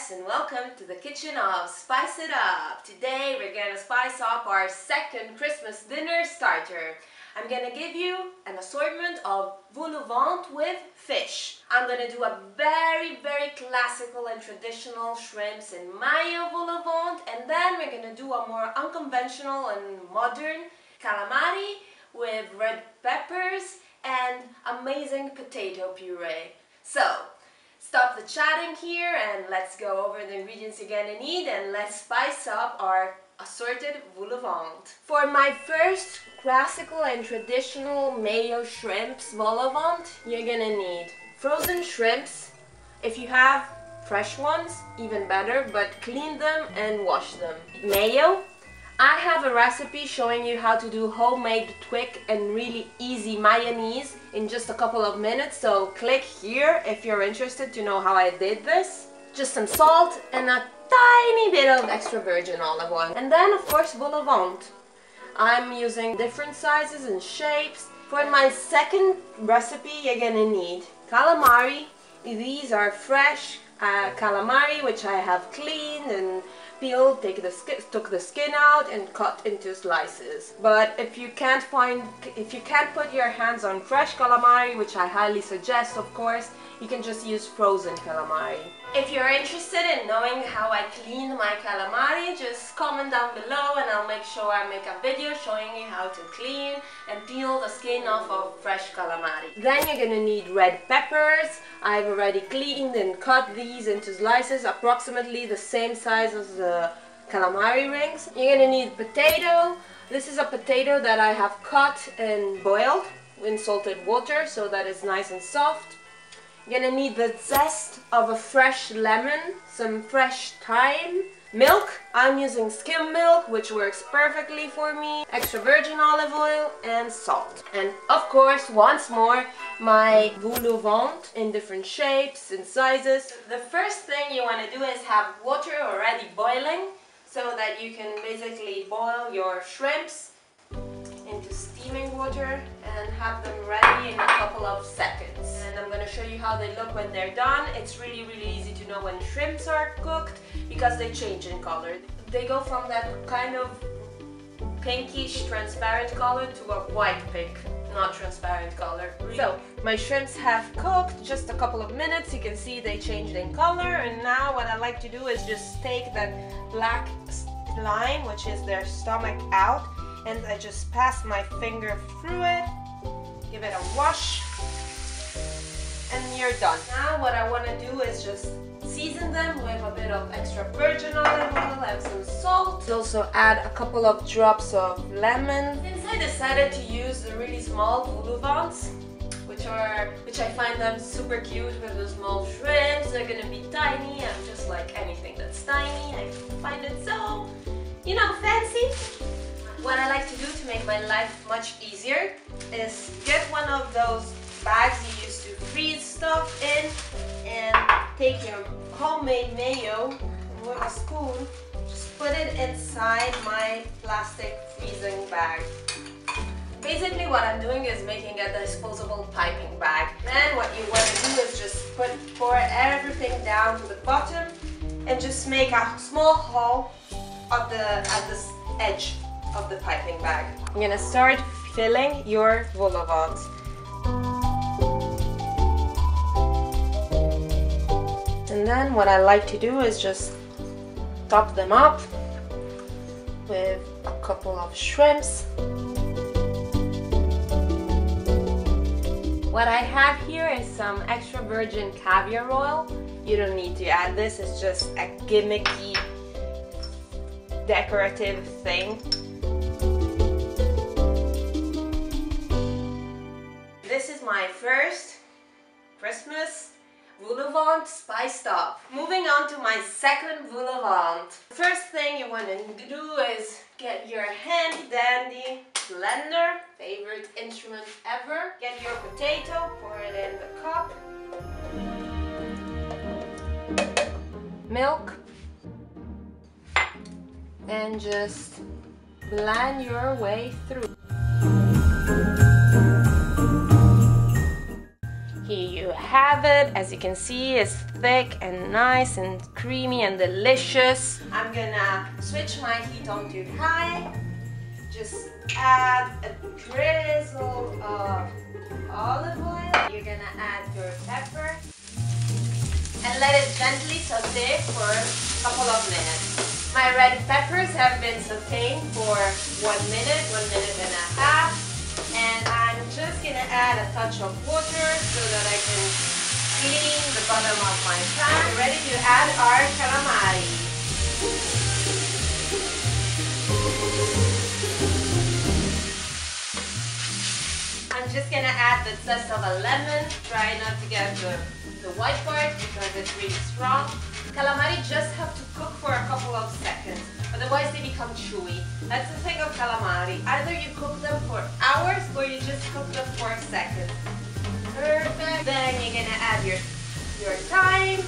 Jess and welcome to the kitchen of Spice It Up. Today we're gonna spice up our second Christmas dinner starter. I'm gonna give you an assortment of vol-au-vent with fish. I'm gonna do a very classical and traditional shrimps and mayo vol-au-vent, and then we're gonna do a more unconventional and modern calamari with red peppers and amazing potato puree. So, stop the chatting here and let's go over the ingredients you're gonna need and let's spice up our assorted vol-au-vent. For my first classical and traditional mayo shrimps vol-au-vent, you're gonna need frozen shrimps. If you have fresh ones, even better, but clean them and wash them. Mayo. I have a recipe showing you how to do homemade, quick and really easy mayonnaise in just a couple of minutes, so click here if you're interested to know how I did this. Just some salt and a tiny bit of extra virgin olive oil. And then of course vol-au-vent. I'm using different sizes and shapes. For my second recipe you're gonna need calamari. These are fresh calamari which I have cleaned and peeled, took the skin out and cut into slices. But if you can't put your hands on fresh calamari, which I highly suggest of course, you can just use frozen calamari. If you're interested in knowing how I clean my calamari, just comment down below and I'll make sure I make a video showing you how to clean and peel the skin off of fresh calamari. Then you're gonna need red peppers. I've already cleaned and cut these into slices approximately the same size as the calamari rings. You're gonna need potato. This is a potato that I have cut and boiled in salted water so that it's nice and soft. You're gonna need the zest of a fresh lemon, some fresh thyme, milk. I'm using skim milk, which works perfectly for me, extra virgin olive oil and salt. And of course, once more, my vol-au-vent in different shapes and sizes. The first thing you want to do is have water already boiling so that you can basically boil your shrimps into steaming water and have them ready in a couple of seconds. And I'm going to show you how they look when they're done. It's really easy to know when shrimps are cooked because they change in color. They go from that kind of pinkish transparent color to a white pink, not transparent color. So my shrimps have cooked just a couple of minutes. You can see they changed in color, and now what I like to do is just take that black line, which is their stomach, out, and I just pass my finger through it, give it a wash, and you're done. Now what I want to do is just season them with a bit of extra virgin olive oil and some salt. Also add a couple of drops of lemon. Since I decided to use the really small vol-au-vents, which I find them super cute with the small shrimps. They're gonna be tiny. I'm just like anything that's tiny. I find it so, you know, fancy. What I like to do to make my life much easier is get one of those bags you used to freeze stuff in and take your homemade mayo and with a spoon, just put it inside my plastic freezing bag. Basically what I'm doing is making a disposable piping bag. Then what you want to do is just pour everything down to the bottom and just make a small hole at the edge of the piping bag. I'm gonna start filling your vol-au-vents. And then what I like to do is just top them up with a couple of shrimps. What I have here is some extra virgin caviar oil. You don't need to add this, it's just a gimmicky decorative thing. This is my first Christmas vol-au-vent spiced up. Moving on to my second vol-au-vent. First thing you want to do is get your handy dandy blender, favorite instrument ever. Get your potato, pour it in the cup. Milk. And just blend your way through. Here you have it. As you can see, it's thick and nice and creamy and delicious. I'm gonna switch my heat on to high. Just add a drizzle of olive oil. You're gonna add your pepper and let it gently saute for a couple of minutes. My red peppers have been sauteing for 1 minute, 1 minute and a half. And I'm just gonna add a touch of water so that I can clean the bottom of my pan. We're ready to add our calamari. I'm just gonna add the zest of a lemon. Try not to get the white part because it's really strong. Calamari just have to cook for a couple of seconds, otherwise they become chewy. That's the thing of calamari. Either you cook them for hours or you just cook them for seconds. Perfect. Then you're gonna add your thyme,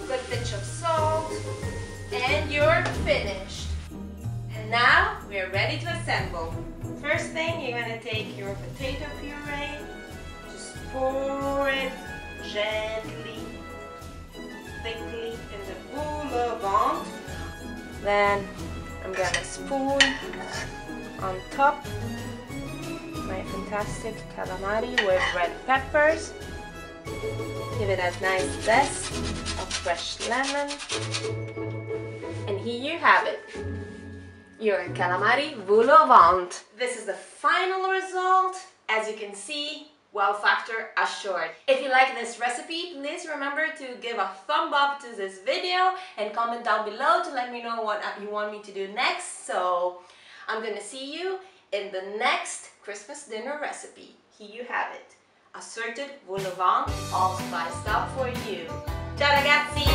a good pinch of salt, and you're finished. And now we're ready to assemble. First thing, you're gonna take your potato puree, just pour it gently, thickly in the vol-au-vent. Then I'm gonna spoon on top my fantastic calamari with red peppers. Give it a nice zest of fresh lemon. And here you have it, your calamari vol-au-vent. This is the final result. As you can see, wow factor assured. If you like this recipe, please remember to give a thumb up to this video and comment down below to let me know what you want me to do next. So I'm gonna see you in the next Christmas dinner recipe. Here you have it, assorted vol-au-vent all spiced up for you. Ciao ragazzi!